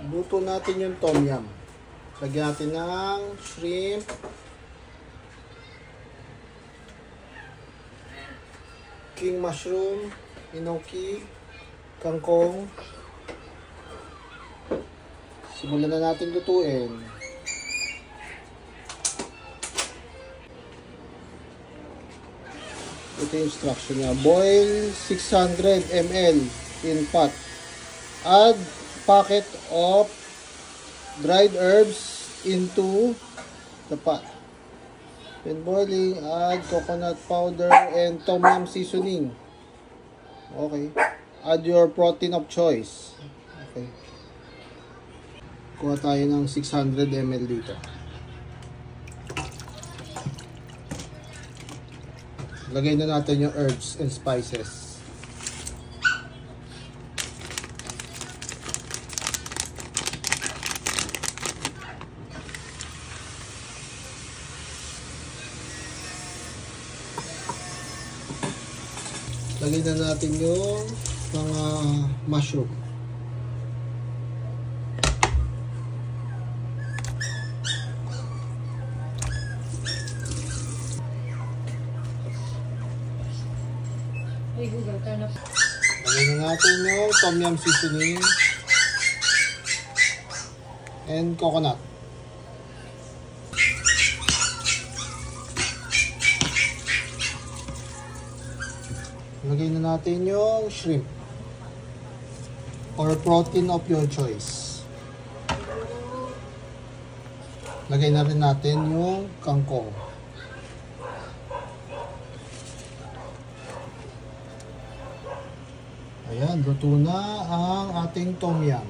Luto natin yung tom yum. Lagyan natin ng shrimp, king mushroom, enoki, kangkong. Simulan na natin lutuin. Ito yung instruction niya. Boil 600 ml in pot. Add packet of dried herbs into the pot. When boiling, add coconut powder and tom yum seasoning. Okay. Add your protein of choice. Okay. Kuha tayo ng 600 ml dito. Lagay na natin yung herbs and spices. Lagay na natin yung mga mushroom. Lagay na natin yung tom yum seasoning and coconut. Lagay na natin yung shrimp or protein of your choice. Lagay na rin natin yung kangkong. Ayan, luto na ang ating tom yum.